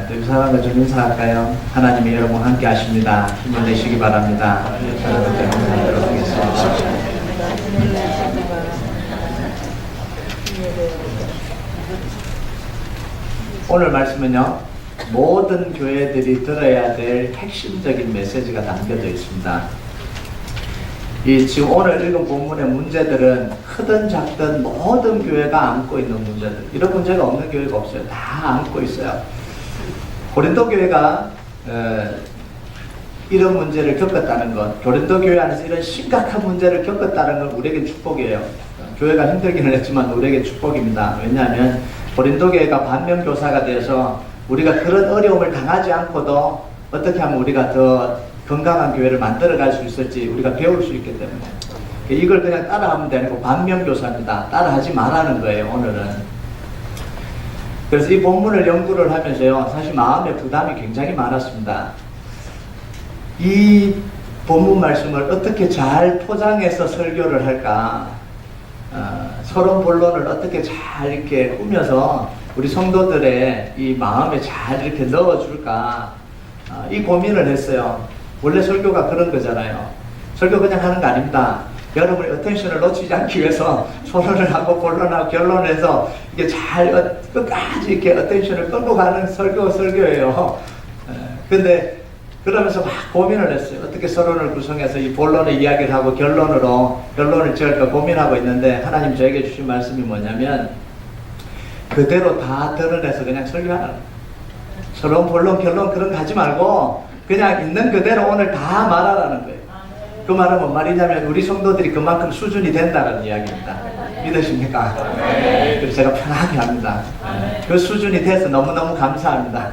또 유사람과 좀 인사할까요? 하나님이 여러분 함께 하십니다. 힘을 내시기 바랍니다. 하나님께 감사하도록 하겠습니다. 오늘 말씀은요, 모든 교회들이 들어야 될 핵심적인 메시지가 담겨져 있습니다. 지금 오늘 읽은 본문의 문제들은 크든 작든 모든 교회가 안고 있는 문제들, 이런 문제가 없는 교회가 없어요. 다 안고 있어요. 고린도 교회가 이런 문제를 겪었다는 것, 고린도 교회 안에서 이런 심각한 문제를 겪었다는 건 우리에게 축복이에요. 교회가 힘들기는 했지만 우리에게 축복입니다. 왜냐하면 고린도 교회가 반면교사가 되어서 우리가 그런 어려움을 당하지 않고도 어떻게 하면 우리가 더 건강한 교회를 만들어갈 수 있을지 우리가 배울 수 있기 때문에 이걸 그냥 따라하면 되고 반면교사입니다. 따라하지 말라는 거예요, 오늘은. 그래서 이 본문을 연구를 하면서요, 사실 마음의 부담이 굉장히 많았습니다. 이 본문 말씀을 어떻게 잘 포장해서 설교를 할까, 서론 본론을 어떻게 잘 이렇게 꾸며서 우리 성도들의 이 마음에 잘 이렇게 넣어줄까, 이 고민을 했어요. 원래 설교가 그런 거잖아요. 설교 그냥 하는 거 아닙니다. 여러분의 어텐션을 놓치지 않기 위해서 서론을 하고 본론하고 결론을 해서 이게 잘 끝까지 이렇게 어텐션을 끌고 가는 설교예요. 근데 그러면서 막 고민을 했어요. 어떻게 서론을 구성해서 이 본론의 이야기를 하고 결론을 지을까 고민하고 있는데, 하나님 저에게 주신 말씀이 뭐냐면 그대로 다 드러내서 그냥 설교하는 거예요. 서론, 본론, 결론 그런 거 하지 말고 그냥 있는 그대로 오늘 다 말하라는 거예요. 그 말은 뭔 말이냐면 우리 성도들이 그만큼 수준이 된다는 이야기입니다. 믿으십니까? 그래서 제가 편하게 합니다. 그 수준이 돼서 너무너무 감사합니다.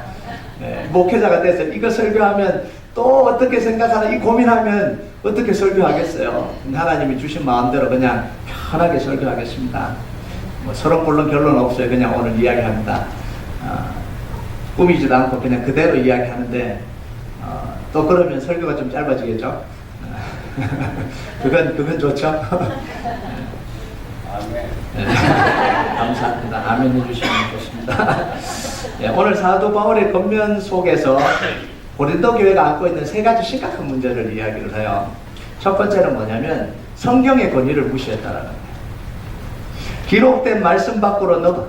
목회자가 돼서 이거 설교하면 또 어떻게 생각하나 이 고민하면 어떻게 설교하겠어요. 하나님이 주신 마음대로 그냥 편하게 설교하겠습니다. 뭐 서론 본론 결론 없어요. 그냥 오늘 이야기합니다. 꾸미지도 않고 그냥 그대로 이야기하는데 또 그러면 설교가 좀 짧아지겠죠? 그건 좋죠? 아멘. 감사합니다. 아멘 해주시면 좋습니다. 오늘 사도 바울의 겉면 속에서 고린도 교회가 안고 있는 세 가지 심각한 문제를 이야기를 해요. 첫 번째는 뭐냐면 성경의 권위를 무시했다라는 거예요. 기록된 말씀 밖으로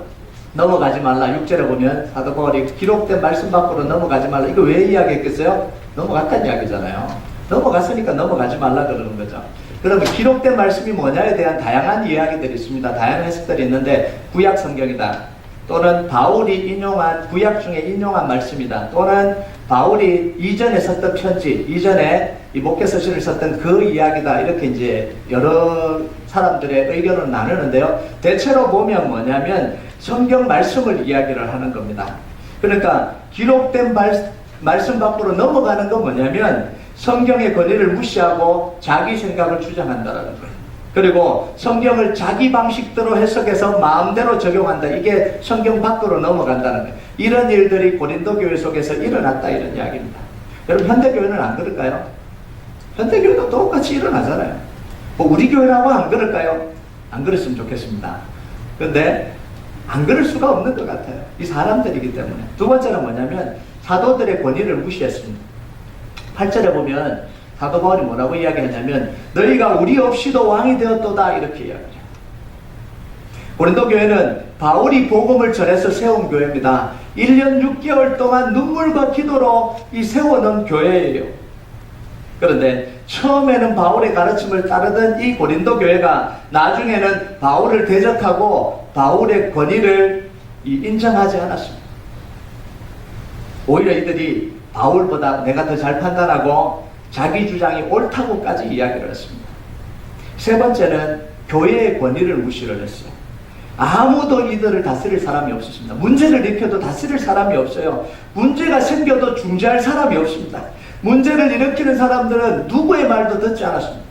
넘어가지 말라. 6절에 보면 사도 바울이 기록된 말씀 밖으로 넘어가지 말라. 이거 왜 이야기했겠어요? 넘어갔다는 이야기잖아요. 넘어갔으니까 넘어가지 말라 그러는 거죠. 그러면 기록된 말씀이 뭐냐에 대한 다양한 이야기들이 있습니다. 다양한 해석들이 있는데 구약 성경이다, 또는 바울이 인용한 구약 중에 인용한 말씀이다, 또는 바울이 이전에 썼던 편지, 이전에 이 목회서신을 썼던 그 이야기다, 이렇게 이제 여러 사람들의 의견을 나누는데요. 대체로 보면 뭐냐면 성경 말씀을 이야기를 하는 겁니다. 그러니까 기록된 말씀 밖으로 넘어가는 건 뭐냐면 성경의 권위를 무시하고 자기 생각을 주장한다는 거예요. 그리고 성경을 자기 방식대로 해석해서 마음대로 적용한다. 이게 성경 밖으로 넘어간다는 거예요. 이런 일들이 고린도 교회 속에서 일어났다, 이런 이야기입니다. 여러분, 현대교회는 안 그럴까요? 현대교회도 똑같이 일어나잖아요. 뭐 우리 교회라고 안 그럴까요? 안 그랬으면 좋겠습니다. 그런데 안 그럴 수가 없는 것 같아요. 이 사람들이기 때문에. 두 번째는 뭐냐면 사도들의 권위를 무시했습니다. 8절에 보면 사도 바울이 뭐라고 이야기하냐면 너희가 우리 없이도 왕이 되었도다, 이렇게 이야기해요. 고린도 교회는 바울이 복음을 전해서 세운 교회입니다. 1년 6개월 동안 눈물과 기도로 이 세워놓은 교회예요. 그런데 처음에는 바울의 가르침을 따르던 이 고린도 교회가 나중에는 바울을 대적하고 바울의 권위를 인정하지 않았습니다. 오히려 이들이 바울보다 내가 더 잘 판단하고 자기 주장이 옳다고까지 이야기를 했습니다. 세 번째는 교회의 권위를 무시를 했어요. 아무도 이들을 다스릴 사람이 없었습니다. 문제를 일으켜도 다스릴 사람이 없어요. 문제가 생겨도 중재할 사람이 없습니다. 문제를 일으키는 사람들은 누구의 말도 듣지 않았습니다.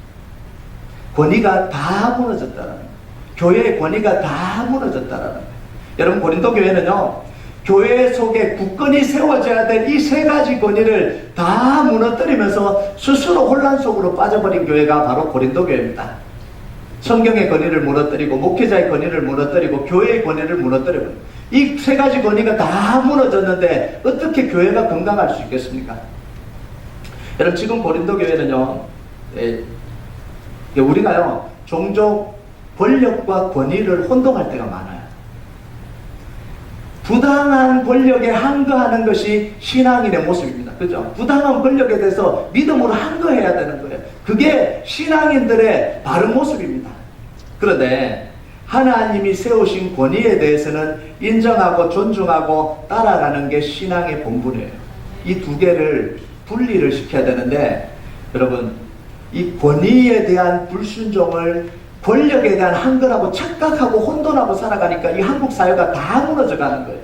권위가 다 무너졌다는 거예요. 교회의 권위가 다 무너졌다는 거예요. 여러분, 고린도 교회는요, 교회 속에 굳건히 세워져야 될 이 세 가지 권위를 다 무너뜨리면서 스스로 혼란 속으로 빠져버린 교회가 바로 고린도 교회입니다. 성경의 권위를 무너뜨리고 목회자의 권위를 무너뜨리고 교회의 권위를 무너뜨리고 이 세 가지 권위가 다 무너졌는데 어떻게 교회가 건강할 수 있겠습니까? 여러분, 지금 고린도 교회는요, 우리가요, 종종 권력과 권위를 혼동할 때가 많아요. 부당한 권력에 항거하는 것이 신앙인의 모습입니다. 그죠? 부당한 권력에 대해서 믿음으로 항거해야 되는 거예요. 그게 신앙인들의 바른 모습입니다. 그런데 하나님이 세우신 권위에 대해서는 인정하고 존중하고 따라가는 게 신앙의 본분이에요. 이 두 개를 분리를 시켜야 되는데, 여러분, 이 권위에 대한 불순종을 권력에 대한 한거라고 착각하고 혼돈하고 살아가니까 이 한국 사회가 다 무너져 가는 거예요.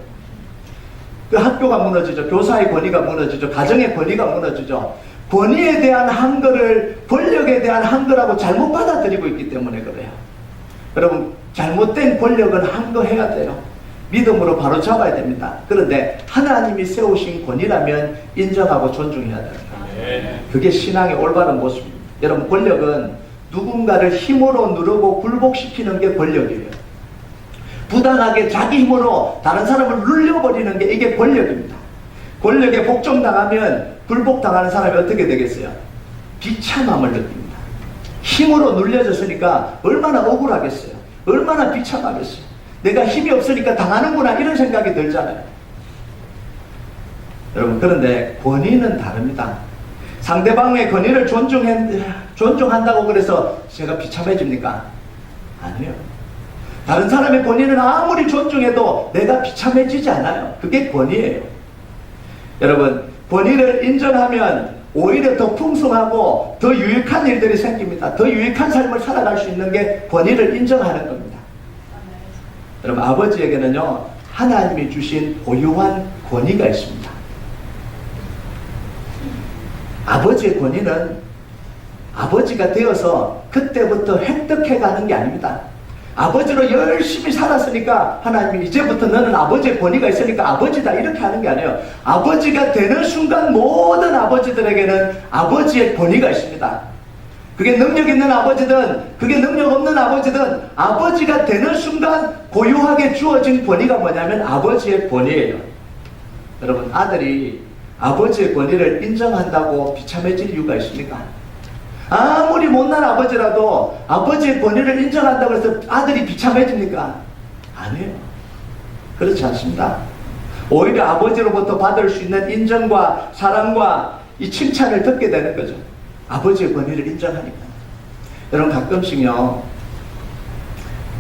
그 학교가 무너지죠. 교사의 권위가 무너지죠. 가정의 권위가 무너지죠. 권위에 대한 한거를 권력에 대한 한거라고 잘못 받아들이고 있기 때문에 그래요. 여러분, 잘못된 권력은 한거해야 돼요. 믿음으로 바로 잡아야 됩니다. 그런데 하나님이 세우신 권위라면 인정하고 존중해야 됩니다. 그게 신앙의 올바른 모습입니다. 여러분, 권력은 누군가를 힘으로 누르고 굴복시키는 게 권력이에요. 부당하게 자기 힘으로 다른 사람을 눌려버리는 게 이게 권력입니다. 권력에 복종당하면 굴복당하는 사람이 어떻게 되겠어요? 비참함을 느낍니다. 힘으로 눌려졌으니까 얼마나 억울하겠어요. 얼마나 비참하겠어요. 내가 힘이 없으니까 당하는구나 이런 생각이 들잖아요. 여러분, 그런데 권위는 다릅니다. 상대방의 권위를 존중한다고 그래서 제가 비참해집니까? 아니에요. 다른 사람의 권위는 아무리 존중해도 내가 비참해지지 않아요. 그게 권위예요. 여러분, 권위를 인정하면 오히려 더 풍성하고 더 유익한 일들이 생깁니다. 더 유익한 삶을 살아갈 수 있는 게 권위를 인정하는 겁니다. 여러분, 아버지에게는요, 하나님이 주신 고유한 권위가 있습니다. 아버지의 권위는 아버지가 되어서 그때부터 획득해가는 게 아닙니다. 아버지로 열심히 살았으니까 하나님이 이제부터 너는 아버지의 권위가 있으니까 아버지다 이렇게 하는 게 아니에요. 아버지가 되는 순간 모든 아버지들에게는 아버지의 권위가 있습니다. 그게 능력 있는 아버지든 그게 능력 없는 아버지든 아버지가 되는 순간 고유하게 주어진 권위가 뭐냐면 아버지의 권위예요. 여러분, 아들이 아버지의 권위를 인정한다고 비참해질 이유가 있습니까? 아무리 못난 아버지라도 아버지의 권위를 인정한다고 해서 아들이 비참해집니까? 아니에요. 그렇지 않습니다. 오히려 아버지로부터 받을 수 있는 인정과 사랑과 이 칭찬을 듣게 되는 거죠. 아버지의 권위를 인정하니까. 여러분, 가끔씩요,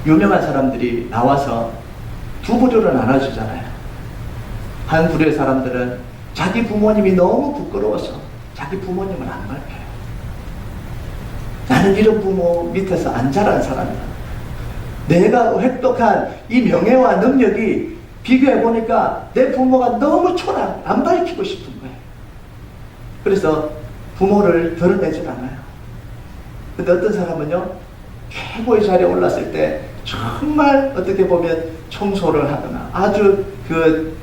유명한 사람들이 나와서 두 부류로 나눠지잖아요. 한 부류의 사람들은 자기 부모님이 너무 부끄러워서 자기 부모님을 안 밝혀요. 나는 이런 부모 밑에서 안 자란 사람이다. 내가 획득한 이 명예와 능력이 비교해보니까 내 부모가 너무 초라해. 안 밝히고 싶은 거예요. 그래서 부모를 드러내질 않아요. 근데 어떤 사람은요, 최고의 자리에 올랐을 때 정말 어떻게 보면 청소를 하거나 아주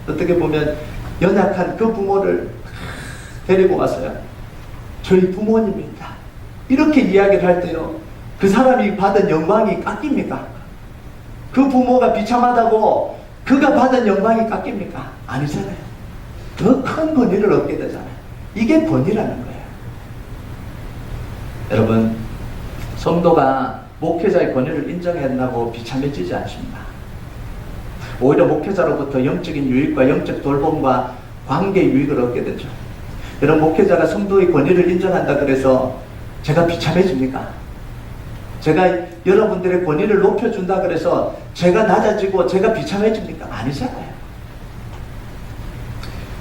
어떻게 보면 연약한 그 부모를 데리고 왔어요. 저희 부모님입니다. 이렇게 이야기를 할 때요, 그 사람이 받은 영광이 깎입니까? 그 부모가 비참하다고 그가 받은 영광이 깎입니까? 아니잖아요. 더 큰 권위를 얻게 되잖아요. 이게 권위라는 거예요. 여러분, 성도가 목회자의 권위를 인정한다고 비참해지지 않습니다. 오히려 목회자로부터 영적인 유익과 영적 돌봄과 관계 유익을 얻게 되죠. 여러분, 목회자가 성도의 권위를 인정한다 그래서 제가 비참해집니까? 제가 여러분들의 권위를 높여준다 그래서 제가 낮아지고 제가 비참해집니까? 아니잖아요.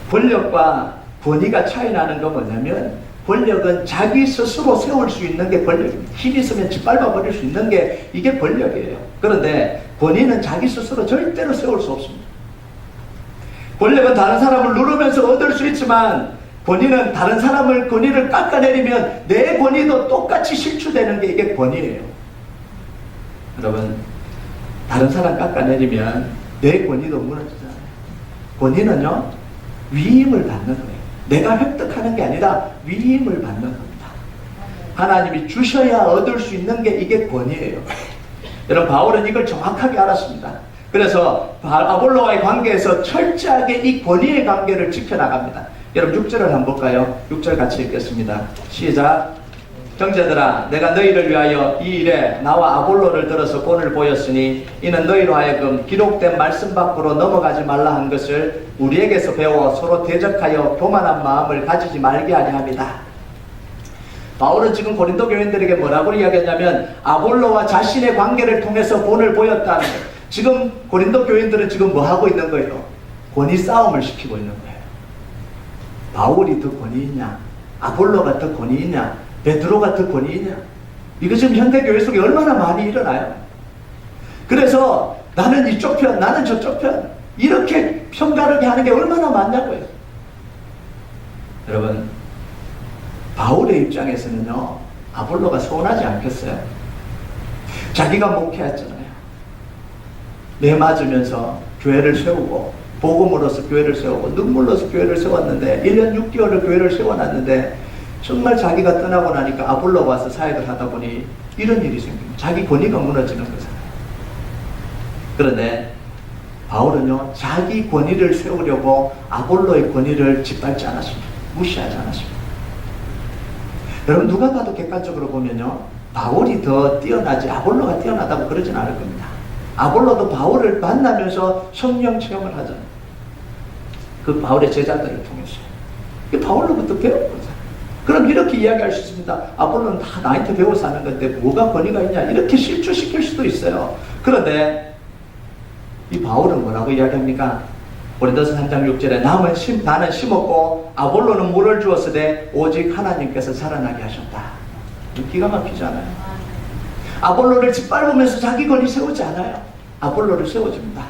권력과 권위가 차이 나는 건 뭐냐면, 권력은 자기 스스로 세울 수 있는 게 권력입니다. 힘이 있으면 짓밟아 버릴 수 있는 게 이게 권력이에요. 그런데 권위는 자기 스스로 절대로 세울 수 없습니다. 권력은 다른 사람을 누르면서 얻을 수 있지만, 권위는 다른 사람을 권위를 깎아내리면 내 권위도 똑같이 실추되는 게 이게 권위예요. 여러분, 다른 사람 깎아내리면 내 권위도 무너지잖아요. 권위는요, 위임을 받는 거예요. 내가 획득하는 게 아니라 위임을 받는 겁니다. 하나님이 주셔야 얻을 수 있는 게 이게 권위예요. 여러분, 바울은 이걸 정확하게 알았습니다. 그래서 아볼로와의 관계에서 철저하게 이 권위의 관계를 지켜나갑니다. 여러분 6절을 한번 볼까요? 6절 같이 읽겠습니다. 시작. 형제들아, 내가 너희를 위하여 이 일에 나와 아볼로를 들어서 본을 보였으니 이는 너희로 하여금 기록된 말씀 밖으로 넘어가지 말라 한 것을 우리에게서 배워 서로 대적하여 교만한 마음을 가지지 말게 하려 합니다. 바울은 지금 고린도 교인들에게 뭐라고 이야기했냐면 아볼로와 자신의 관계를 통해서 본을 보였다는 거예요. 지금 고린도 교인들은 지금 뭐 하고 있는 거예요? 권위 싸움을 시키고 있는 거예요. 바울이 더 권위 있냐? 아볼로가 더 권위 있냐? 베드로가 더 권위 있냐? 이거 지금 현대교회 속에 얼마나 많이 일어나요. 그래서 나는 이쪽 편, 나는 저쪽 편, 이렇게 편가르게 하는 게 얼마나 많냐고요. 여러분, 바울의 입장에서는요, 아볼로가 서운하지 않겠어요? 자기가 목회했잖아요. 매 맞으면서 교회를 세우고 복음으로서 교회를 세우고 눈물로서 교회를 세웠는데 1년 6개월을 교회를 세워놨는데 정말 자기가 떠나고 나니까 아볼로가 와서 사역을 하다 보니 이런 일이 생깁니다. 자기 권위가 무너지는 거잖아요. 그런데 바울은요, 자기 권위를 세우려고 아볼로의 권위를 짓밟지 않았습니다. 무시하지 않았습니다. 여러분, 누가 봐도 객관적으로 보면요, 바울이 더 뛰어나지 아볼로가 뛰어나다고 그러진 않을 겁니다. 아볼로도 바울을 만나면서 성령 체험을 하잖아요. 그 바울의 제자들을 통해서. 바울로부터 배운 거잖아요. 그럼 이렇게 이야기할 수 있습니다. 아볼로는 다 나한테 배워서 하는 건데 뭐가 권위가 있냐, 이렇게 실추시킬 수도 있어요. 그런데 이 바울은 뭐라고 이야기합니까? 고린도서 3장 6절에 나는 심었고 아볼로는 물을 주었으되 오직 하나님께서 자라나게 하셨다. 기가 막히잖아요. 아볼로를 짓밟으면서 자기 권위 세우지 않아요. 아볼로를 세워줍니다.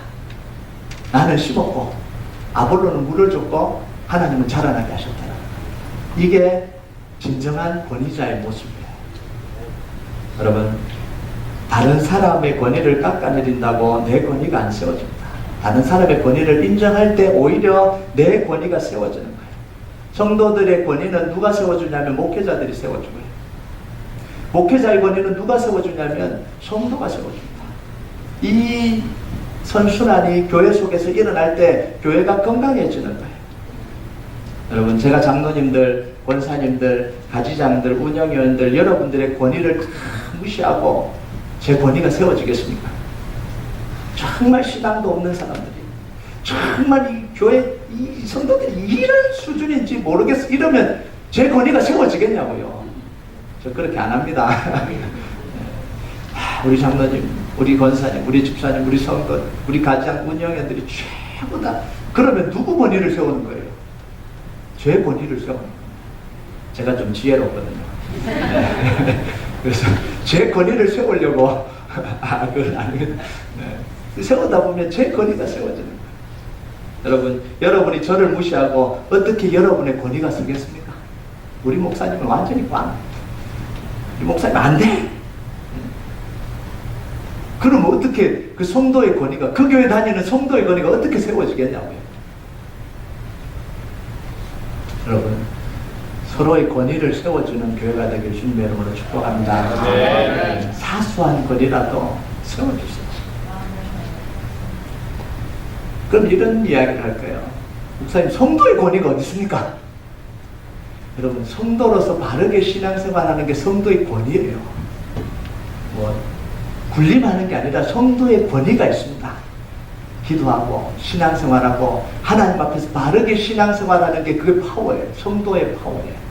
나는 심었고 아볼로는 물을 줬고 하나님은 자라나게 하셨다. 이게 진정한 권위자의 모습이에요. 여러분, 다른 사람의 권위를 깎아내린다고 내 권위가 안 세워집니다. 다른 사람의 권위를 인정할 때 오히려 내 권위가 세워지는 거예요. 성도들의 권위는 누가 세워주냐면 목회자들이 세워주고요. 목회자의 권위는 누가 세워주냐면 성도가 세워줍니다. 이 선순환이 교회 속에서 일어날 때 교회가 건강해지는 거예요. 여러분, 제가 장로님들, 권사님들, 가지장들, 운영위원들, 여러분들의 권위를 다 무시하고 제 권위가 세워지겠습니까? 정말 신앙도 없는 사람들이, 정말 이 교회, 이 성도들이 이런 수준인지 모르겠어. 이러면 제 권위가 세워지겠냐고요. 저 그렇게 안 합니다. 우리 장로님, 우리 권사님, 우리 집사님, 우리 성도, 우리 가장 운영위원들이 최고다. 그러면 누구 권위를 세우는 거예요? 제 권위를 세우는 거예요. 제가 좀 지혜롭거든요. 그래서 제 권위를 세우려고 그건 아닙니다. 세우다 보면 제 권위가 세워지는 거예요. 여러분, 여러분이 저를 무시하고 어떻게 여러분의 권위가 서겠습니까? 우리 목사님은 완전히 꽝. 우리 목사님 안 돼. 그럼 어떻게 그 성도의 권위가, 그 교회 다니는 성도의 권위가 어떻게 세워지겠냐고요. 여러분, 서로의 권위를 세워주는 교회가 되길 주님의 이름으로 축복합니다. 네. 사소한 권위라도 세워주세요. 그럼 이런 이야기를 할 거예요. 목사님, 성도의 권위가 어디 있습니까? 여러분, 성도로서 바르게 신앙생활하는 게 성도의 권위예요. 군림하는 게 아니라 성도의 권위가 있습니다. 기도하고 신앙생활하고 하나님 앞에서 바르게 신앙생활하는 게 그게 파워예요. 성도의 파워예요.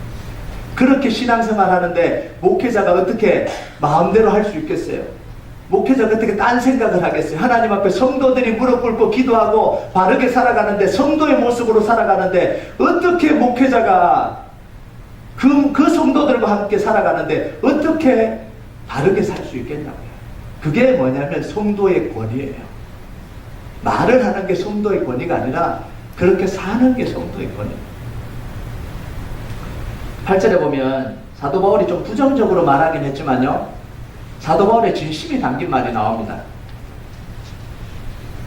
그렇게 신앙생활하는데 목회자가 어떻게 마음대로 할 수 있겠어요? 목회자가 어떻게 딴 생각을 하겠어요? 하나님 앞에 성도들이 무릎 꿇고 기도하고 바르게 살아가는데, 성도의 모습으로 살아가는데 어떻게 목회자가 그 성도들과 함께 살아가는데 어떻게 바르게 살 수 있겠냐고요. 그게 뭐냐면 성도의 권위예요. 말을 하는 게 성도의 권위가 아니라 그렇게 사는 게 성도의 권위예요. 8절에 보면 사도 바울이 좀 부정적으로 말하긴 했지만요, 사도 바울의 진심이 담긴 말이 나옵니다.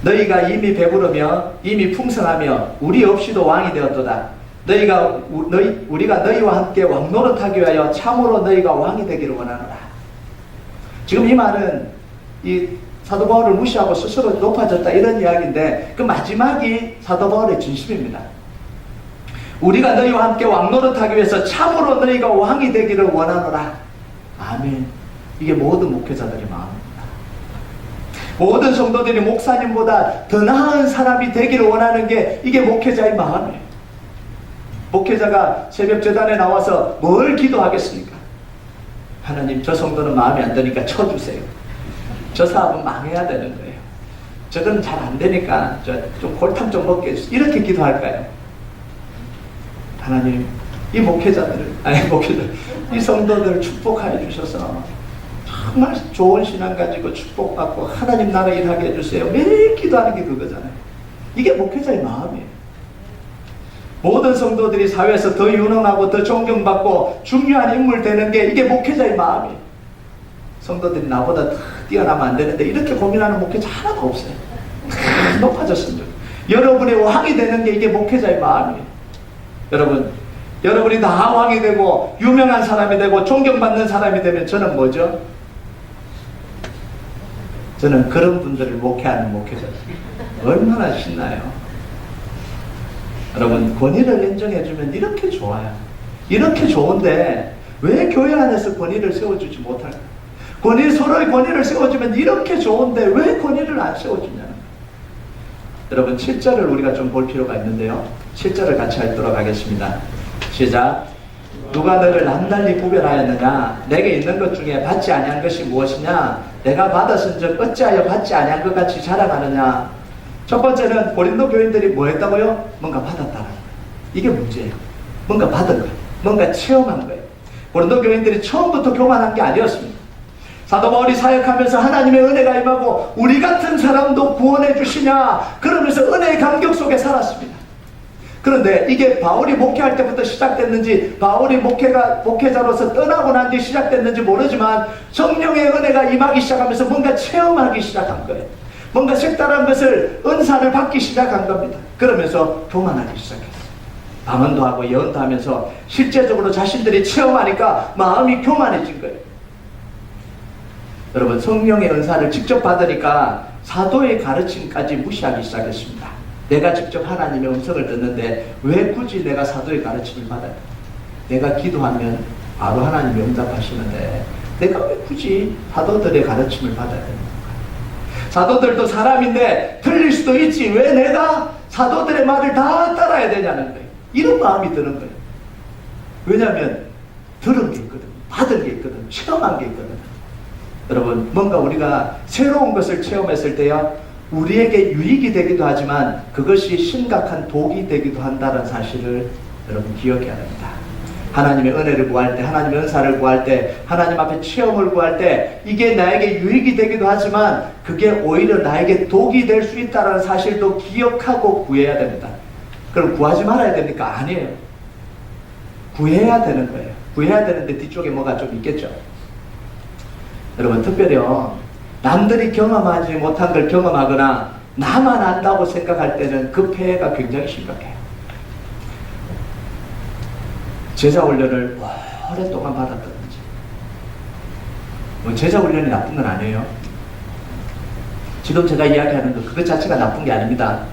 너희가 이미 배부르며 이미 풍성하며 우리 없이도 왕이 되었도다. 우리가 너희와 함께 왕노릇하기 위하여 참으로 너희가 왕이 되기를 원하노라. 지금 이 말은 이 사도 바울을 무시하고 스스로 높아졌다 이런 이야기인데 그 마지막이 사도 바울의 진심입니다. 우리가 너희와 함께 왕노릇하기 위해서 참으로 너희가 왕이 되기를 원하노라. 아멘. 이게 모든 목회자들의 마음입니다. 모든 성도들이 목사님보다 더 나은 사람이 되기를 원하는 게 이게 목회자의 마음이에요. 목회자가 새벽 제단에 나와서 뭘 기도하겠습니까? 하나님, 저 성도는 마음에 안 드니까 쳐주세요. 저 사업은 망해야 되는 거예요. 저건 잘 안 되니까 좀 골탕 좀 먹게 해주세요. 이렇게 기도할까요? 하나님, 이 이 성도들을 축복하여 주셔서 정말 좋은 신앙 가지고 축복받고 하나님 나라 일하게 해주세요. 매일 기도하는 게 그거잖아요. 이게 목회자의 마음이에요. 모든 성도들이 사회에서 더 유능하고 더 존경받고 중요한 인물 되는 게 이게 목회자의 마음이에요. 성도들이 나보다 더 뛰어나면 안 되는데 이렇게 고민하는 목회자 하나도 없어요. 높아졌으면 좋겠어요. 여러분의 왕이 되는 게 이게 목회자의 마음이에요. 여러분이 다 왕이 되고 유명한 사람이 되고 존경받는 사람이 되면 저는 뭐죠? 저는 그런 분들을 목회하는 목회자입니다. 얼마나 신나요? 여러분, 권위를 인정해주면 이렇게 좋아요. 이렇게 좋은데 왜 교회 안에서 권위를 세워주지 못할까? 서로의 권위를 세워주면 이렇게 좋은데 왜 권위를 안 세워주냐는 거예요. 여러분, 7절을 우리가 좀 볼 필요가 있는데요. 7절을 같이 읽도록 하겠습니다. 시작. 누가 너를 남달리 구별하였느냐? 내게 있는 것 중에 받지 아니한 것이 무엇이냐? 내가 받았은즉 어찌하여 받지 아니한 것 같이 자랑하느냐? 첫 번째는 고린도 교인들이 뭐 했다고요? 뭔가 받았다는 거예요. 이게 문제예요. 뭔가 받은 거예요. 뭔가 체험한 거예요. 고린도 교인들이 처음부터 교만한 게 아니었습니다. 사도 바울이 사역하면서 하나님의 은혜가 임하고 우리 같은 사람도 구원해 주시냐 그러면서 은혜의 감격 속에 살았습니다. 그런데 이게 바울이 목회할 때부터 시작됐는지 바울이 목회자로서 떠나고 난 뒤 시작됐는지 모르지만 성령의 은혜가 임하기 시작하면서 뭔가 체험하기 시작한 거예요. 뭔가 색다른 것을 은사를 받기 시작한 겁니다. 그러면서 교만하기 시작했어요. 방언도 하고 예언도 하면서 실제적으로 자신들이 체험하니까 마음이 교만해진 거예요. 여러분, 성령의 은사를 직접 받으니까 사도의 가르침까지 무시하기 시작했습니다. 내가 직접 하나님의 음성을 듣는데 왜 굳이 내가 사도의 가르침을 받아야 돼? 내가 기도하면 바로 하나님이 응답하시는데 내가 왜 굳이 사도들의 가르침을 받아야 되는 건가? 사도들도 사람인데 틀릴 수도 있지 왜 내가 사도들의 말을 다 따라야 되냐는 거예요. 이런 마음이 드는 거예요. 왜냐하면 들은 게 있거든, 받은 게 있거든, 체험한 게 있거든. 여러분, 뭔가 우리가 새로운 것을 체험했을 때야 우리에게 유익이 되기도 하지만 그것이 심각한 독이 되기도 한다는 사실을 여러분 기억해야 됩니다. 하나님의 은혜를 구할 때, 하나님의 은사를 구할 때, 하나님 앞에 체험을 구할 때 이게 나에게 유익이 되기도 하지만 그게 오히려 나에게 독이 될 수 있다는 사실도 기억하고 구해야 됩니다. 그럼 구하지 말아야 됩니까? 아니에요. 구해야 되는 거예요. 구해야 되는데 뒤쪽에 뭐가 좀 있겠죠. 여러분, 특별히요, 남들이 경험하지 못한 걸 경험하거나 나만 안다고 생각할 때는 그 폐해가 굉장히 심각해요. 제자 훈련을 오랫동안 받았다든지, 제자 훈련이 나쁜 건 아니에요. 지금 제가 이야기하는 거 그것 자체가 나쁜 게 아닙니다.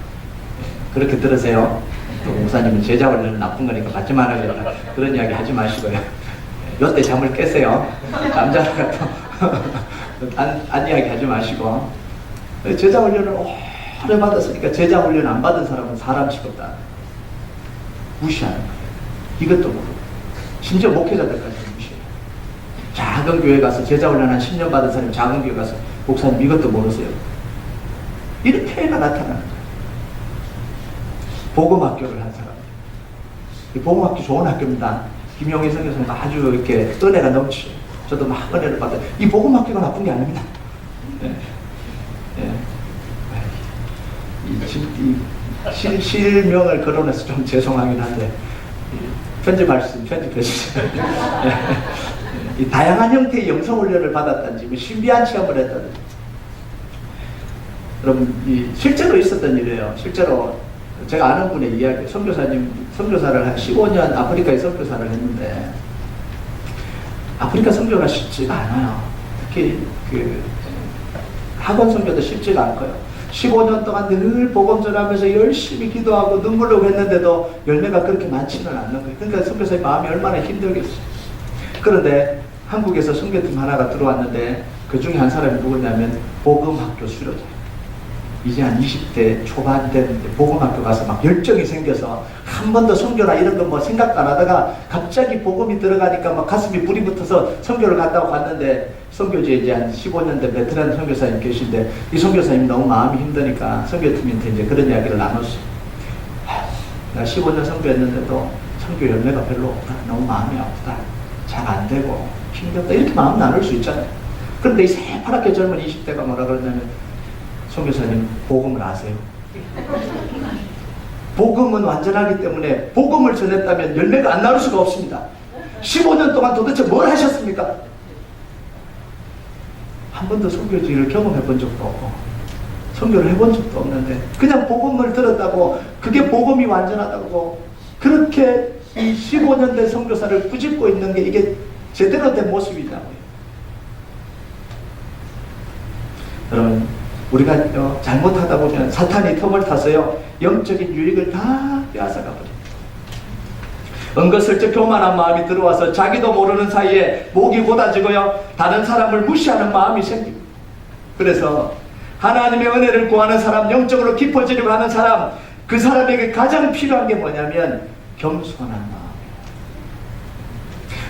그렇게 들으세요. 또 목사님은 제자 훈련은 나쁜 거니까 받지 말아요. 그런 이야기 하지 마시고요. 요때 잠을 깨세요. 남자가 안 이야기 하지 마시고. 제자 훈련을 오래 받았으니까 제자 훈련 안 받은 사람은 사람 취급다. 무시하는 거예요. 이것도 모르고. 심지어 목회자들까지 무시해요. 작은 교회 가서 제자 훈련 한 10년 받은 사람이 작은 교회 가서 목사님 이것도 모르세요. 이런 폐해가 나타나는 거예요. 복음학교를 한 사람. 이 복음학교 좋은 학교입니다. 김용희 선교사님 아주 이렇게 은혜가 넘치죠. 저도 막 은혜를 받아요. 이 복음학교가 나쁜 게 아닙니다. 네. 네. 실명을 거론해서 좀 죄송하긴 한데 편집해주세요. 이 다양한 형태의 영성훈련을 받았다든지 뭐 신비한 체험을 했다든지. 여러분, 실제로 있었던 일이에요. 실제로 제가 아는 분의 이야기, 선교사를 한 15년 아프리카에 선교사를 했는데 아프리카 선교가 쉽지가 않아요. 특히 학원 선교도 쉽지가 않고요. 15년 동안 늘 복음 전하면서 열심히 기도하고 눈물 흘리고 했는데도 열매가 그렇게 많지는 않는 거예요. 그러니까 선교사님 마음이 얼마나 힘들겠어요. 그런데 한국에서 선교팀 하나가 들어왔는데 그 중에 한 사람이 누구냐면 복음학교 수료자예요. 이제 한 20대 초반 됐는데 복음학교 가서 막 열정이 생겨서 한 번 더 선교나 이런 거 뭐 생각도 안 하다가 갑자기 복음이 들어가니까 막 가슴이 불이 붙어서 선교를 갔다고 갔는데, 선교지에 이제 한 15년 된 베테랑 선교사님 계신데 이 선교사님이 너무 마음이 힘드니까 선교팀한테 이제 그런 이야기를 나눴어요. 내가 15년 선교했는데도 선교 열매가 별로 없다. 너무 마음이 아프다. 잘 안 되고 힘들다. 이렇게 마음 나눌 수 있잖아요. 그런데 이 새파랗게 젊은 20대가 뭐라 그러냐면, 선교사님 복음을 아세요? 복음은 완전하기 때문에 복음을 전했다면 열매가 안 나올 수가 없습니다. 15년 동안 도대체 뭘 하셨습니까? 한 번도 선교지를 경험해 본 적도 없고 선교를 해본 적도 없는데 그냥 복음을 들었다고 그게 복음이 완전하다고 그렇게 이 15년 된 선교사를 꾸짖고 있는 게 이게 제대로 된 모습이냐고요. 여러분, 우리가 잘못하다 보면 사탄이 틈을 타서요 영적인 유익을 다 빼앗아가 버립니다. 은근슬쩍 교만한 마음이 들어와서 자기도 모르는 사이에 목이 곧아지고요 다른 사람을 무시하는 마음이 생깁니다. 그래서 하나님의 은혜를 구하는 사람, 영적으로 깊어지려고 하는 사람, 그 사람에게 가장 필요한 게 뭐냐면 겸손한 마음이에요.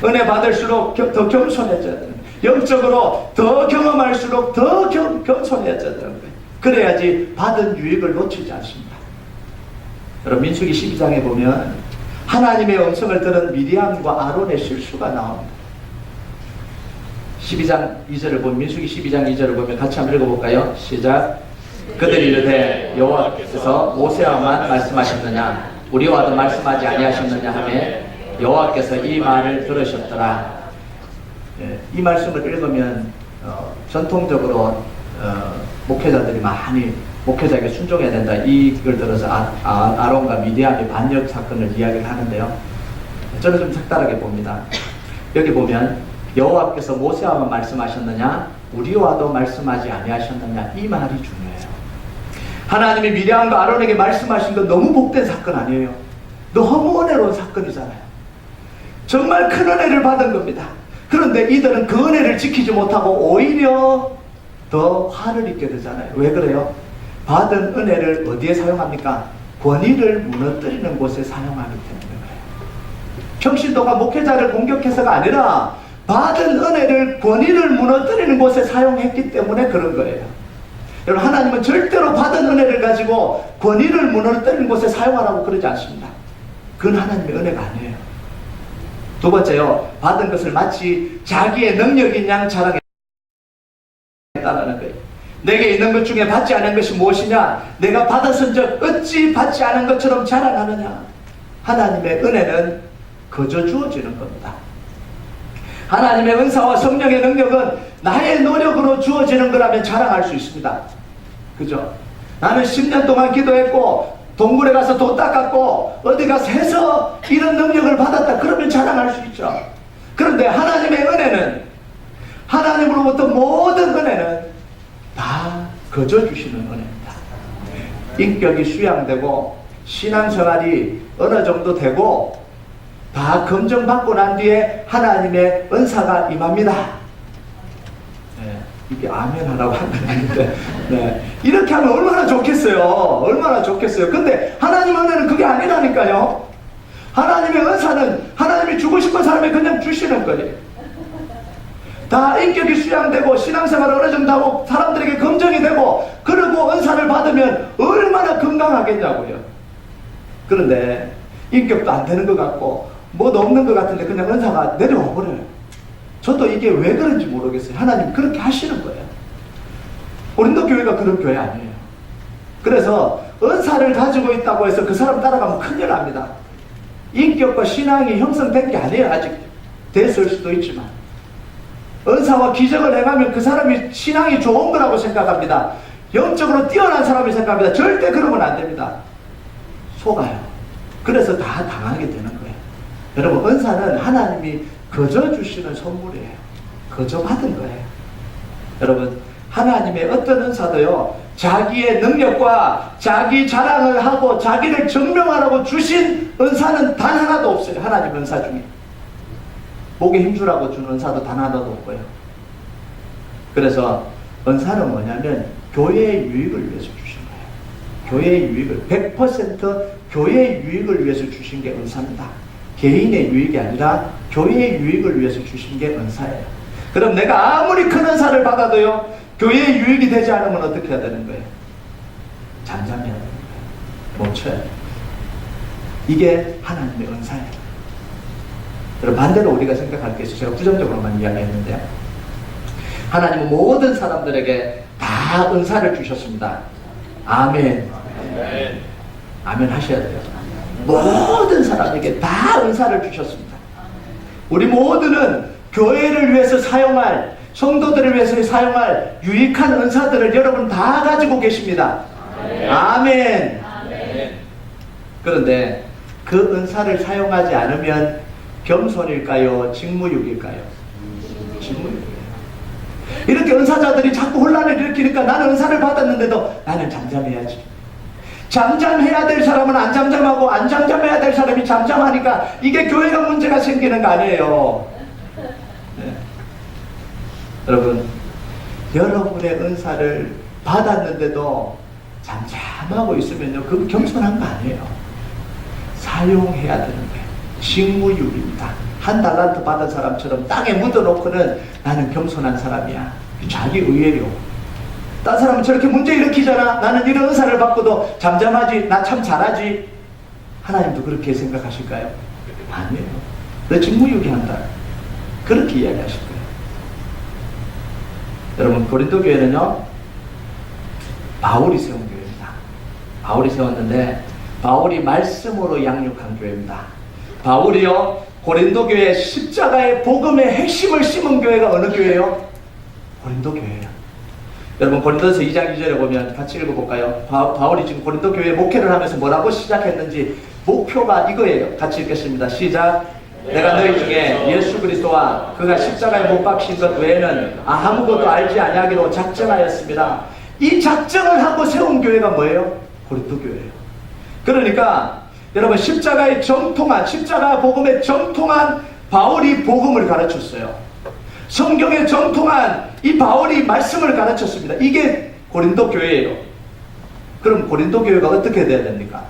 은혜 받을수록 더 겸손해져야 돼요. 영적으로 더 경험할수록 더 겸손해져야 되는 거예요. 그래야지 받은 유익을 놓치지 않습니다. 여러분, 민수기 12장에 보면 하나님의 음성을 들은 미리암과 아론의 실수가 나옵니다. 12장 2절을 보면, 민수기 12장 2절을 보면 같이 한번 읽어볼까요? 시작. 그들이 이르되 여호와께서 모세와만 말씀하셨느냐 우리와도 말씀하지 아니하셨느냐 하매 여호와께서 이 말을 들으셨더라. 이 말씀을 읽으면 전통적으로 목회자들이 많이 목회자에게 순종해야 된다 이걸 들어서 아론과 미디암의 반역 사건을 이야기를 하는데요. 저는 좀 색다르게 봅니다. 여기 보면 여호와께서 모세와만 말씀하셨느냐 우리와도 말씀하지 아니하셨느냐 이 말이 중요해요. 하나님이 미디암과 아론에게 말씀하신 건 너무 복된 사건 아니에요. 너무 은혜로운 사건이잖아요. 정말 큰 은혜를 받은 겁니다. 그런데 이들은 그 은혜를 지키지 못하고 오히려 더 화를 입게 되잖아요. 왜 그래요? 받은 은혜를 어디에 사용합니까? 권위를 무너뜨리는 곳에 사용하기 때문에 그래요. 평신도가 목회자를 공격해서가 아니라 받은 은혜를 권위를 무너뜨리는 곳에 사용했기 때문에 그런 거예요. 여러분, 하나님은 절대로 받은 은혜를 가지고 권위를 무너뜨리는 곳에 사용하라고 그러지 않습니다. 그건 하나님의 은혜가 아니에요. 두 번째요, 받은 것을 마치 자기의 능력인 양 자랑했다는 거예요. 내게 있는 것 중에 받지 않은 것이 무엇이냐? 내가 받았은 적 어찌 받지 않은 것처럼 자랑하느냐? 하나님의 은혜는 거저 주어지는 겁니다. 하나님의 은사와 성령의 능력은 나의 노력으로 주어지는 거라면 자랑할 수 있습니다. 그죠? 나는 10년 동안 기도했고 동굴에 가서 돈 닦았고 어디 가서 해서 이런 능력을 받았다 그러면 자랑할 수 있죠. 그런데 하나님의 은혜는, 하나님으로부터 모든 은혜는 다 거저 주시는 은혜입니다. 인격이 수양되고 신앙생활이 어느 정도 되고 다 검증받고 난 뒤에 하나님의 은사가 임합니다. 네, 이게 아멘 하라고 한 건 아닌데 네, 이렇게 하면 얼마나 좋겠어요. 얼마나 좋겠어요. 근데 하나님 은혜는 그게 아니라니까요. 하나님의 은사는 하나님이 주고 싶은 사람에 그냥 주시는 거예요. 다 인격이 수양되고 신앙생활을 어느 정도 하고 사람들에게 검증이 되고 그리고 은사를 받으면 얼마나 건강하겠냐고요. 그런데 인격도 안 되는 것 같고 뭐도 없는 것 같은데 그냥 은사가 내려와 버려요. 저도 이게 왜 그런지 모르겠어요. 하나님 그렇게 하시는 거예요. 고린도 교회가 그런 교회 아니에요. 그래서 은사를 가지고 있다고 해서 그 사람 따라가면 큰일 납니다. 인격과 신앙이 형성된 게 아니에요. 아직 됐을 수도 있지만 은사와 기적을 행하면 그 사람이 신앙이 좋은 거라고 생각합니다. 영적으로 뛰어난 사람이 생각합니다. 절대 그러면 안 됩니다. 속아요. 그래서 다 당하게 되는 거예요. 여러분, 은사는 하나님이 거저 주시는 선물이에요. 거저 받은 거예요. 여러분, 하나님의 어떤 은사도요, 자기의 능력과 자기 자랑을 하고 자기를 증명하라고 주신 은사는 단 하나도 없어요. 하나님 은사 중에. 목에 힘주라고 준 은사도 단 하나도 없고요. 그래서 은사는 뭐냐면 교회의 유익을 위해서 주신 거예요. 교회의 유익을 100% 교회의 유익을 위해서 주신 게 은사입니다. 개인의 유익이 아니라 교회의 유익을 위해서 주신 게 은사예요. 그럼 내가 아무리 큰 은사를 받아도요, 교회의 유익이 되지 않으면 어떻게 해야 되는 거예요? 잠잠해야 되는 거예요. 멈춰야 돼요. 이게 하나님의 은사예요. 그럼 반대로 우리가 생각할 게 있어요. 제가 부정적으로만 이야기했는데요. 하나님은 모든 사람들에게 다 은사를 주셨습니다. 아멘. 아멘. 아멘 하셔야 돼요. 모든 사람에게 다 은사를 주셨습니다. 우리 모두는 교회를 위해서 사용할, 성도들을 위해서 사용할 유익한 은사들을 여러분 다 가지고 계십니다. 아멘. 아멘. 그런데 그 은사를 사용하지 않으면 겸손일까요? 직무유기일까요? 직무유기예요. 이렇게 은사자들이 자꾸 혼란을 일으키니까 나는 은사를 받았는데도 나는 잠잠해야지. 잠잠해야 될 사람은 안 잠잠하고 안 잠잠해야 될 사람이 잠잠하니까 이게 교회가 문제가 생기는 거 아니에요. 네. 여러분, 여러분의 은사를 받았는데도 잠잠하고 있으면요, 그건 겸손한 거 아니에요. 사용해야 되는 거예요. 직무유기입니다. 한 달란트 받은 사람처럼 땅에 묻어놓고는 나는 겸손한 사람이야. 자기 의외요. 딴 사람은 저렇게 문제 일으키잖아. 나는 이런 은사를 받고도 잠잠하지. 나 참 잘하지. 하나님도 그렇게 생각하실까요? 아니에요. 너 직무유기한다. 그렇게 이야기하실 거예요. 여러분, 고린도 교회는요, 바울이 세운 교회입니다. 바울이 세웠는데 바울이 말씀으로 양육한 교회입니다. 바울이요, 고린도 교회 십자가의 복음의 핵심을 심은 교회가 어느 교회예요? 고린도 교회예요. 여러분, 고린도서 2장 2절에 보면 같이 읽어볼까요? 바울이 지금 고린도 교회에 목회를 하면서 뭐라고 시작했는지 목표가 이거예요. 같이 읽겠습니다. 시작. 내가 너희 중에 예수 그리스도와 그가 십자가에 못 박힌 것 외에는 아무것도 알지 아니하기로 작정하였습니다. 이 작정을 하고 세운 교회가 뭐예요? 고린도 교회예요. 그러니까 여러분, 십자가의 정통한, 십자가 복음의 정통한 바울이 복음을 가르쳤어요. 성경의 정통한 이 바울이 말씀을 가르쳤습니다. 이게 고린도 교회예요. 그럼 고린도 교회가 어떻게 돼야 됩니까?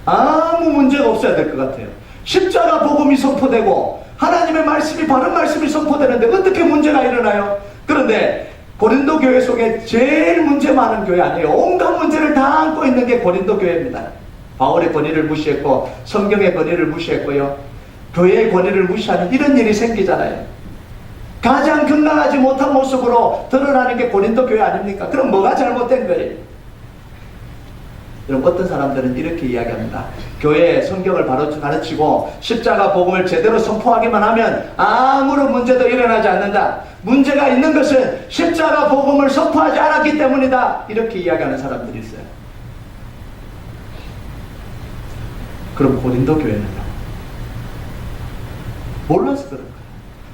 아무 문제가 없어야 될 것 같아요. 십자가 복음이 선포되고 하나님의 말씀이, 바른 말씀이 선포되는데 어떻게 문제가 일어나요? 그런데 고린도 교회 속에 제일 문제 많은 교회 아니에요. 온갖 문제를 다 안고 있는 게 고린도 교회입니다. 바울의 권위를 무시했고 성경의 권위를 무시했고요, 교회의 권위를 무시하는 이런 일이 생기잖아요. 가장 건강하지 못한 모습으로 드러나는 게 고린도 교회 아닙니까? 그럼 뭐가 잘못된 거예요? 여러분, 어떤 사람들은 이렇게 이야기합니다. 교회에 성경을 바로 가르치고 십자가 복음을 제대로 선포하기만 하면 아무런 문제도 일어나지 않는다. 문제가 있는 것은 십자가 복음을 선포하지 않았기 때문이다. 이렇게 이야기하는 사람들이 있어요. 그럼 고린도 교회는요? 몰라서 그런 거예요.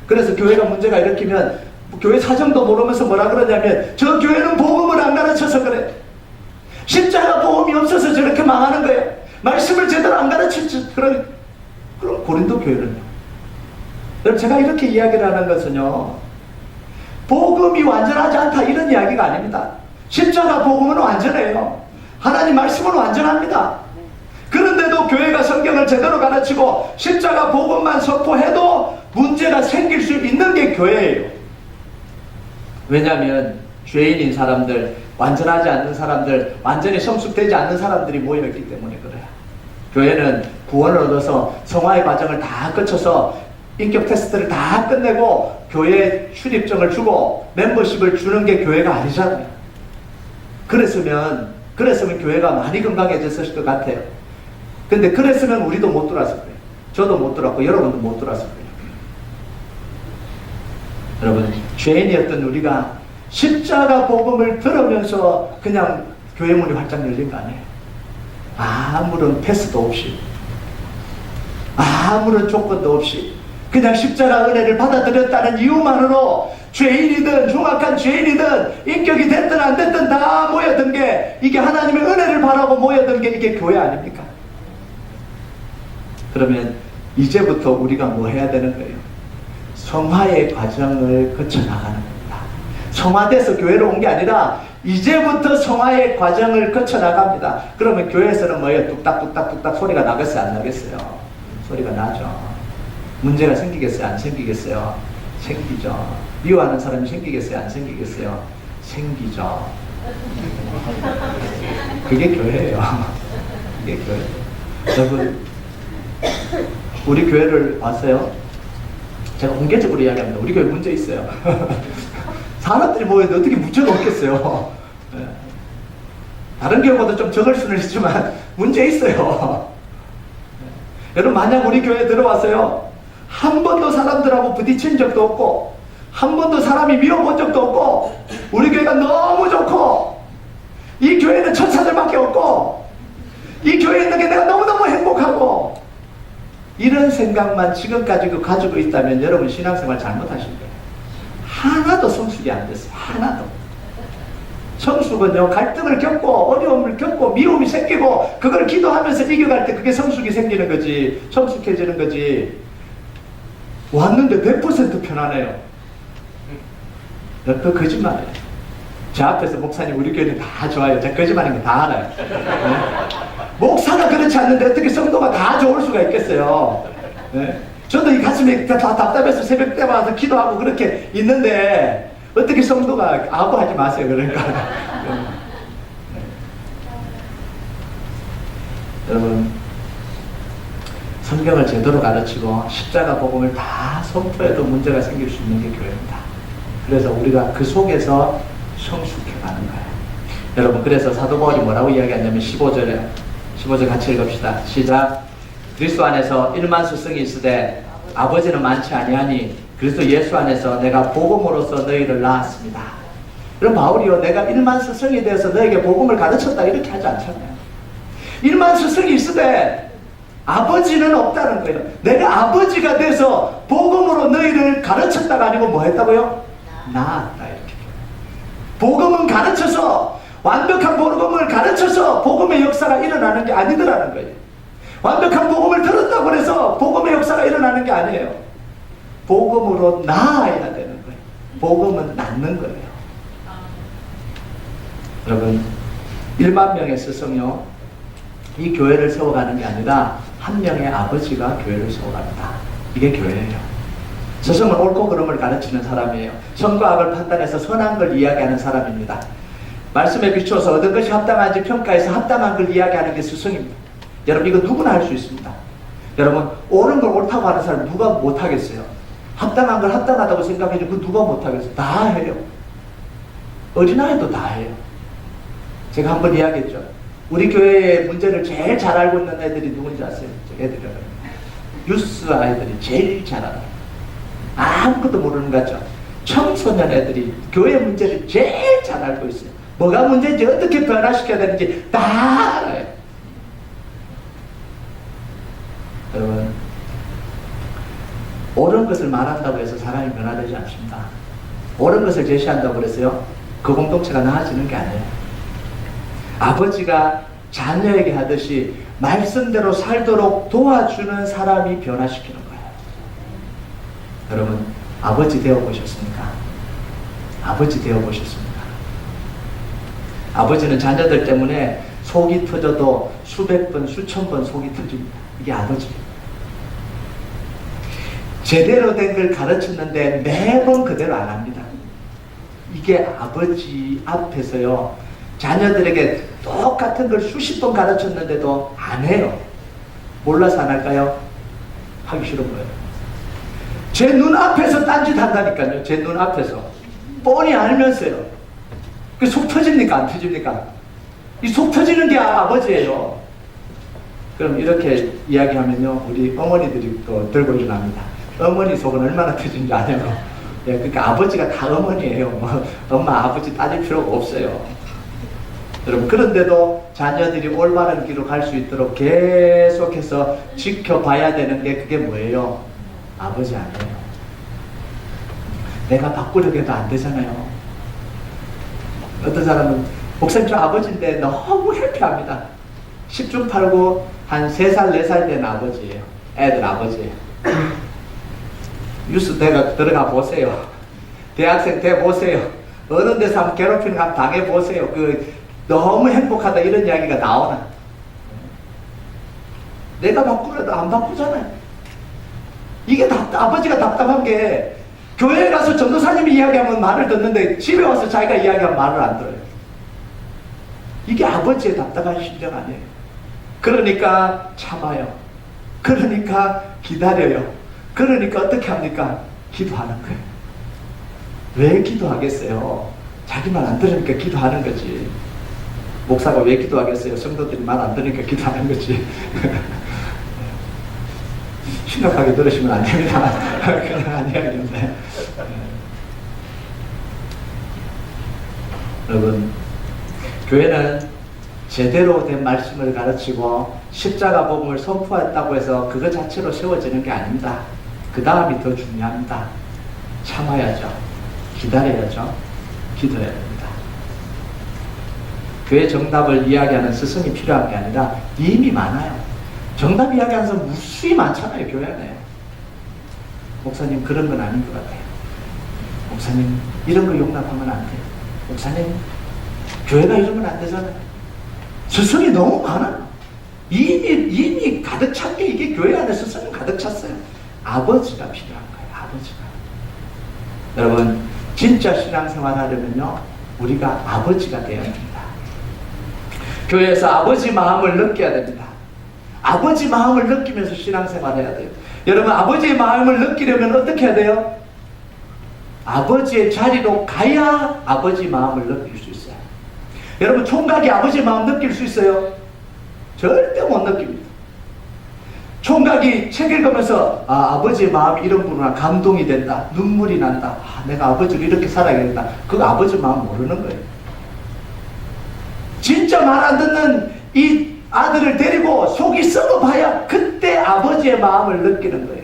그래서 교회가 문제가 일으키면 교회 사정도 모르면서 뭐라 그러냐면 저 교회는 복음을 안 가르쳐서 그래. 십자가 복음이 없어서 저렇게 망하는 거예요. 말씀을 제대로 안 가르치지. 그럼 고린도 교회는요? 여러분, 제가 이렇게 이야기를 하는 것은요, 복음이 완전하지 않다 이런 이야기가 아닙니다. 십자가 복음은 완전해요. 하나님 말씀은 완전합니다. 그런데도 교회가 성경을 제대로 가르치고 십자가 복음만 선포해도 문제가 생길 수 있는 게 교회예요. 왜냐하면 죄인인 사람들, 완전하지 않는 사람들, 완전히 성숙되지 않는 사람들이 모여있기 때문에 그래요. 교회는 구원을 얻어서 성화의 과정을 다 거쳐서 인격 테스트를 다 끝내고 교회 출입증을 주고 멤버십을 주는 게 교회가 아니잖아요. 그랬으면 교회가 많이 건강해졌을 것 같아요. 근데 그랬으면 우리도 못 들어왔을 거예요. 저도 못 들어왔고 여러분도 못 들어왔을 거예요. 여러분, 죄인이었던 우리가 십자가 복음을 들으면서 그냥 교회 문이 활짝 열린 거 아니에요. 아무런 패스도 없이, 아무런 조건도 없이 그냥 십자가 은혜를 받아들였다는 이유만으로 죄인이든 흉악한 죄인이든 인격이 됐든 안 됐든 다 모여든 게, 이게 하나님의 은혜를 바라고 모여든 게 이게 교회 아닙니까? 그러면 이제부터 우리가 뭐 해야 되는 거예요? 성화의 과정을 거쳐나가는 겁니다. 성화돼서 교회로 온 게 아니라 이제부터 성화의 과정을 거쳐나갑니다. 그러면 교회에서는 뭐예요? 뚝딱뚝딱뚝딱 소리가 나겠어요? 안 나겠어요? 소리가 나죠. 문제가 생기겠어요? 안 생기겠어요? 생기죠. 미워하는 사람이 생기겠어요? 안 생기겠어요? 생기죠. 그게 교회예요. 그게 교회예요. 여러분, 우리 교회를 왔어요? 제가 공개적으로 이야기합니다. 우리 교회 문제 있어요. 사람들이 모여도 어떻게 문제가 없겠어요? 네. 다른 교회보다 좀 적을 수는 있지만 문제 있어요. 네. 여러분, 만약 우리 교회에 들어왔어요, 한 번도 사람들하고 부딪힌 적도 없고 한 번도 사람이 미워본 적도 없고 우리 교회가 너무 좋고 이 교회는 천사들밖에 없고 이 교회에 있는 게 내가 너무너무 행복하고, 이런 생각만 지금까지 가지고 있다면 여러분 신앙생활 잘못하신 거예요. 하나도 성숙이 안 됐어요. 하나도. 성숙은요, 갈등을 겪고 어려움을 겪고 미움이 생기고 그걸 기도하면서 이겨갈 때 그게 성숙이 생기는 거지, 성숙해지는 거지. 왔는데 100% 편안해요. 그 거짓말이에요. 제 앞에서 목사님 우리 교회는 다 좋아요. 제가 거짓말인 거 다 알아요. 네? 목사가 그렇지 않는데 어떻게 성도가 다 좋을 수가 있겠어요. 네? 저도 이 가슴이 다 답답해서 새벽 때 와서 기도하고 그렇게 있는데 어떻게 성도가 아부하지 마세요. 그러니까. 네. 여러분, 성경을 제대로 가르치고 십자가 복음을 다 선포해도 문제가 생길 수 있는 게 교회입니다. 그래서 우리가 그 속에서 성숙해가는 거예요. 여러분, 그래서 사도 바울이 뭐라고 이야기하냐면 15절 같이 읽읍시다. 시작. 그리스도 안에서 1만 수성이 있으되 아버지는 많지 아니하니 그리스도 예수 안에서 내가 복음으로써 너희를 낳았습니다. 그럼 바울이요, 내가 1만 수성이 되어서 너에게 복음을 가르쳤다 이렇게 하지 않잖아요. 1만 수성이 있으되 아버지는 없다는 거예요. 내가 아버지가 돼서 복음으로 너희를 가르쳤다가 아니고 뭐 했다고요? 낳았다 이렇게. 복음은 가르쳐서, 완벽한 복음을 가르쳐서 복음의 역사가 일어나는 게 아니더라는 거예요. 완벽한 복음을 들었다고 해서 복음의 역사가 일어나는 게 아니에요. 복음으로 낳아야 되는 거예요. 복음은 낳는 거예요. 여러분, 1만 명의 스승요, 이 교회를 세워가는 게 아니라 한 명의 아버지가 교회를 세워갑니다. 이게 교회예요. 스승은 옳고 그름을 가르치는 사람이에요. 선과 악을 판단해서 선한 걸 이야기하는 사람입니다. 말씀에 비추어서 어떤 것이 합당한지 평가해서 합당한 걸 이야기하는 게 스승입니다. 여러분, 이거 누구나 할 수 있습니다. 여러분, 옳은 걸 옳다고 하는 사람 누가 못하겠어요? 합당한 걸 합당하다고 생각해도 그 누가 못하겠어요? 다 해요. 어린아이도 다 해요. 제가 한번 이야기했죠. 우리 교회의 문제를 제일 잘 알고 있는 애들이 누군지 아세요? 애들은 유스 아이들이 제일 잘 알아요. 아무것도 모르는 거죠. 청소년 애들이 교회 문제를 제일 잘 알고 있어요. 뭐가 문제인지 어떻게 변화시켜야 되는지 다 알아요. 여러분, 옳은 것을 말한다고 해서 사람이 변화되지 않습니다. 옳은 것을 제시한다고 그래서요, 그 공동체가 나아지는 게 아니에요. 아버지가 자녀에게 하듯이 말씀대로 살도록 도와주는 사람이 변화시키는 거예요. 여러분, 아버지 되어보셨습니까? 아버지 되어보셨습니까? 아버지는 자녀들 때문에 속이 터져도 수백 번, 수천 번 속이 터집니다. 이게 아버지예요. 제대로 된 걸 가르쳤는데 매번 그대로 안 합니다. 이게 아버지 앞에서요, 자녀들에게 똑같은 걸 수십 번 가르쳤는데도 안 해요. 몰라서 안 할까요? 하기 싫은 거예요. 제 눈앞에서 딴짓 한다니까요. 제 눈앞에서. 뻔히 알면서요. 그 속 터집니까? 안 터집니까? 이 속 터지는 게 아버지예요. 그럼 이렇게 이야기하면요, 우리 어머니들이 또 들고 일어납니다. 어머니 속은 얼마나 터진지 아냐고. 예, 그러니까 아버지가 다 어머니예요. 뭐, 엄마, 아버지 따질 필요가 없어요. 여러분, 그런데도 자녀들이 올바른 길로 갈 수 있도록 계속해서 지켜봐야 되는 게 그게 뭐예요? 아버지 아니에요. 내가 바꾸려고 해도 안 되잖아요. 어떤 사람은 목사님 저 아버지인데 너무 해피합니다. 10중 8구 한 3살 4살 된 아버지예요. 애들 아버지예요. 뉴스 들어가 보세요. 대학생 돼 보세요. 어느 데서 한번 괴롭히는 거 한번 당해 보세요. 너무 행복하다 이런 이야기가 나오나. 내가 바꾸려도 안 바꾸잖아요. 이게 아버지가 답답한 게 교회에 가서 전도사님이 이야기하면 말을 듣는데 집에 와서 자기가 이야기하면 말을 안 들어요. 이게 아버지의 답답한 심정 아니에요. 그러니까 참아요. 그러니까 기다려요. 그러니까 어떻게 합니까? 기도하는 거예요. 왜 기도하겠어요? 자기 말 안 들으니까 기도하는 거지. 목사가 왜 기도하겠어요? 성도들이 말 안 들으니까 기도하는 거지. 심각하게 들으시면 안 됩니다. 그런 이야기인데. 여러분, 교회는 제대로 된 말씀을 가르치고 십자가 복음을 선포했다고 해서 그거 자체로 세워지는 게 아닙니다. 그 다음이 더 중요합니다. 참아야죠. 기다려야죠. 기도해야 됩니다. 교회 정답을 이야기하는 스승이 필요한 게 아니라 이미 많아요. 정답 이야기하는 사람 무수히 많잖아요. 교회 안에. 목사님 그런 건 아닌 것 같아요. 목사님 이런 거 용납하면 안 돼요. 목사님 교회가 이러면 안 되잖아요. 스승이 너무 많아. 이미 가득 찬 게 이게 교회 안에 스승이 가득 찼어요. 아버지가 필요한 거예요. 아버지가. 여러분 진짜 신앙생활 하려면요 우리가 아버지가 되어야 됩니다. 교회에서 아버지 마음을 느껴야 됩니다. 아버지 마음을 느끼면서 신앙생활 해야 돼요. 여러분 아버지의 마음을 느끼려면 어떻게 해야 돼요? 아버지의 자리로 가야 아버지 마음을 느낄 수 있어요. 여러분 총각이 아버지 마음 느낄 수 있어요? 절대 못 느낍니다. 총각이 책 읽으면서 아버지의 마음이 이런 구나 감동이 된다. 눈물이 난다. 내가 아버지를 이렇게 살아야겠다. 그거 아버지 마음 모르는 거예요. 진짜 말 안 듣는 이 아들을 데리고 속이 썩어봐야 그때 아버지의 마음을 느끼는 거예요.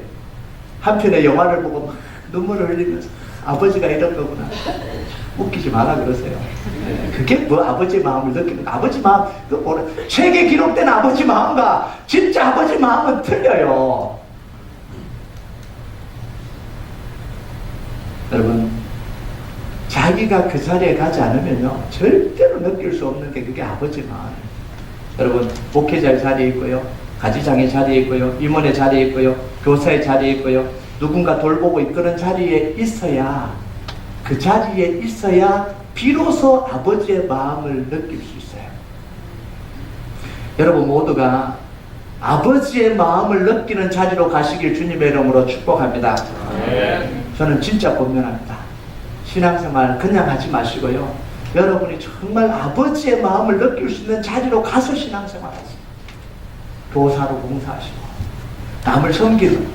한편의 영화를 보고 막 눈물을 흘리면서 아버지가 이런 거구나. 웃기지 마라 그러세요. 그게 뭐 아버지의 마음을 느끼는 거. 아버지 마음, 책에 기록된 아버지 마음과 진짜 아버지 마음은 틀려요. 여러분, 자기가 그 자리에 가지 않으면요, 절대로 느낄 수 없는 게 그게 아버지 마음이에요. 여러분, 목회자의 자리에 있고요, 가지장의 자리에 있고요, 임원의 자리에 있고요, 교사의 자리에 있고요, 누군가 돌보고 이끄는 자리에 있어야, 그 자리에 있어야 비로소 아버지의 마음을 느낄 수 있어요. 여러분 모두가 아버지의 마음을 느끼는 자리로 가시길 주님의 이름으로 축복합니다. 저는 진짜 권면합니다. 신앙생활 그냥 하지 마시고요. 여러분이 정말 아버지의 마음을 느낄 수 있는 자리로 가서 신앙생활 하세요. 교사로 봉사하시고 남을 섬기는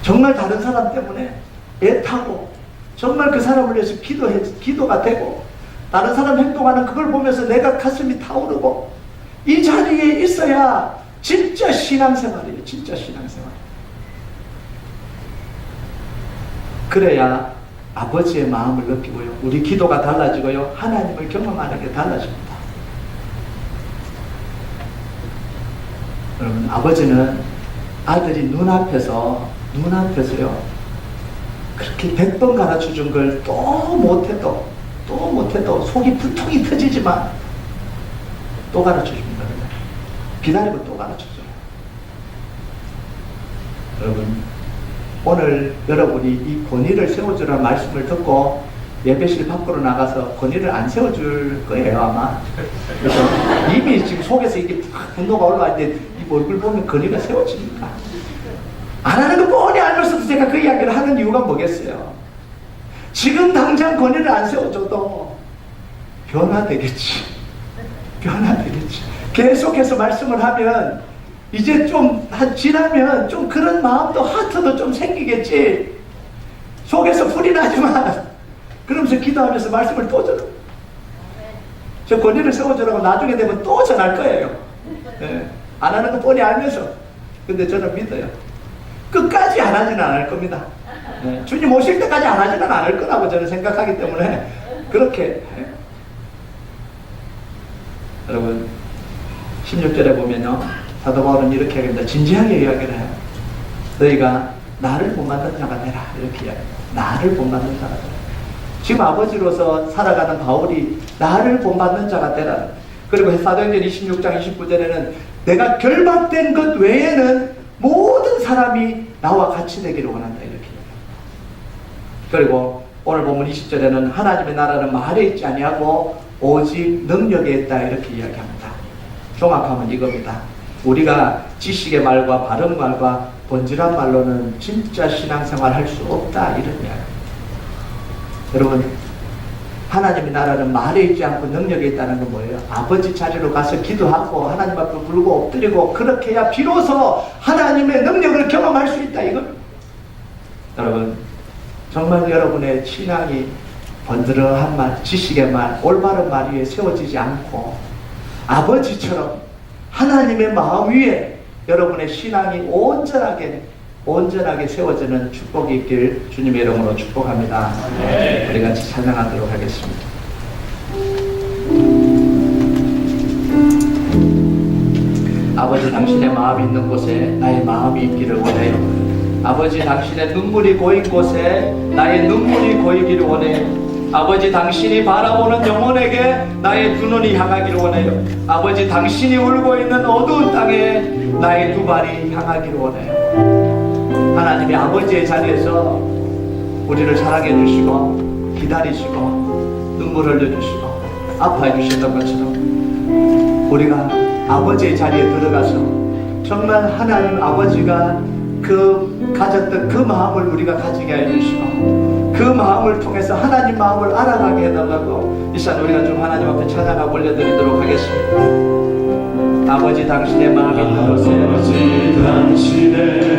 정말 다른 사람 때문에 애타고 정말 그 사람을 위해서 기도가 되고 다른 사람 행동하는 그걸 보면서 내가 가슴이 타오르고 이 자리에 있어야 진짜 신앙생활이에요. 진짜 신앙생활. 그래야 아버지의 마음을 느끼고요. 우리 기도가 달라지고요. 하나님을 경험하는 게 달라집니다. 여러분 아버지는 아들이 눈앞에서요. 그렇게 100번 가르쳐 준 걸 또 못해도 속이 불통이 터지지만 또 가르쳐 줍니다. 기다리고 또 가르쳐 줘요. 여러분 오늘 여러분이 이 권위를 세워주라는 말씀을 듣고 예배실 밖으로 나가서 권위를 안 세워줄 거예요 아마. 그래서 이미 지금 속에서 이게 분노가 올라왔는데 이 얼굴 보면 권위가 세워집니까? 안 하는 거 뻔히 알면서도 제가 그 이야기를 하는 이유가 뭐겠어요? 지금 당장 권위를 안 세워줘도 변화되겠지. 계속해서 말씀을 하면 이제 좀 지나면 좀 그런 마음도 하트도 좀 생기겠지. 속에서 불이 나지만 그러면서 기도하면서 말씀을 또 전해. 저 권위를 세워주라고 나중에 되면 또 전할 거예요. 안 하는 거 뻔히 알면서. 근데 저는 믿어요. 끝까지 안 하지는 않을 겁니다. 주님 오실 때까지 안 하지는 않을 거라고 저는 생각하기 때문에 그렇게 여러분 16절에 보면요 사도 바울은 이렇게 합니다. 진지하게 이야기를 해요. 너희가 나를 본받는 자가 되라 이렇게 이야기합니다. 나를 본받는 자가 되라. 지금 아버지로서 살아가는 바울이 나를 본받는 자가 되라. 그리고 사도행전 26장 29절에는 내가 결박된 것 외에는 모든 사람이 나와 같이 되기를 원한다 이렇게 이야기합니다. 그리고 오늘 본문 20절에는 하나님의 나라는 말에 있지 아니하고 오직 능력에 있다 이렇게 이야기합니다. 종합하면 이겁니다. 우리가 지식의 말과 바른 말과 번질한 말로는 진짜 신앙생활 할 수 없다 이런 이야기입니다. 여러분 하나님의 나라는 말에 있지 않고 능력에 있다는 건 뭐예요? 아버지 자리로 가서 기도하고 하나님 앞에 불고 엎드리고 그렇게 해야 비로소 하나님의 능력을 경험할 수 있다 이걸. 여러분 정말 여러분의 신앙이 번들어한 말, 지식의 말, 올바른 말 위에 세워지지 않고 아버지처럼 하나님의 마음 위에 여러분의 신앙이 온전하게 세워지는 축복이 있길 주님의 이름으로 축복합니다. 네. 우리 같이 찬양하도록 하겠습니다. 아버지 당신의 마음이 있는 곳에 나의 마음이 있기를 원해요. 아버지 당신의 눈물이 고인 곳에 나의 눈물이 고이기를 원해요. 아버지 당신이 바라보는 영혼에게 나의 두 눈이 향하기를 원해요. 아버지 당신이 울고 있는 어두운 땅에 나의 두 발이 향하기를 원해요. 하나님이 아버지의 자리에서 우리를 사랑해 주시고 기다리시고 눈물 흘려주시고 아파해 주셨던 것처럼 우리가 아버지의 자리에 들어가서 정말 하나님 아버지가 가졌던 그 마음을 우리가 가지게 해주시고 그 마음을 통해서 하나님 마음을 알아가게 해달라고 이 시간 우리가 좀 하나님 앞에 찬양하고 올려드리도록 하겠습니다. 아버지 당신의 마음이 있는 곳에 아버지 당신의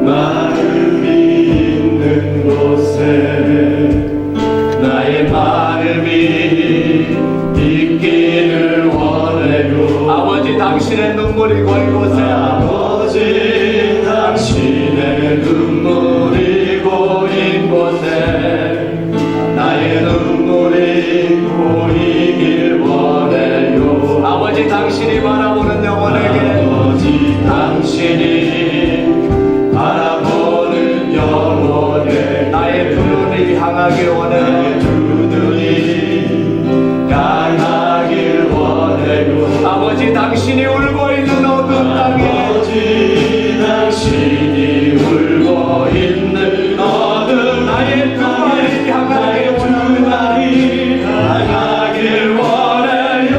마음이 있는 곳에 나의 마음이 있기를 원해요. 아버지 당신의 눈물이 고인 곳에 아버지 당신의 눈물이 고인 곳에 나의 눈물이 고이길 원해요. 아버지 당신이 바라보는 영혼에게 아버지 당신이 바라보는 영혼에 나의 두 눈이 향하길 원해요. 나의 두 눈이 향하길 원해요. 아버지 당신이 울고 있는 어두운 땅에 아버지 당신이 울고 있는 어두운 나의 두 발이 향하길 두 원합니다. 발이 향하길 원해요.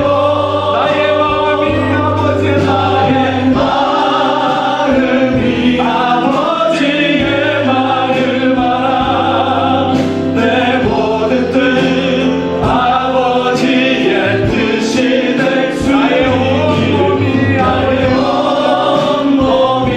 나의 마음이 아버지 나의 마음이 아버지의 마음 알아. 내 모든 뜻 아버지의 뜻이 될 수 있기를 나의 온몸이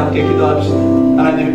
함께 기도합시다. 하나님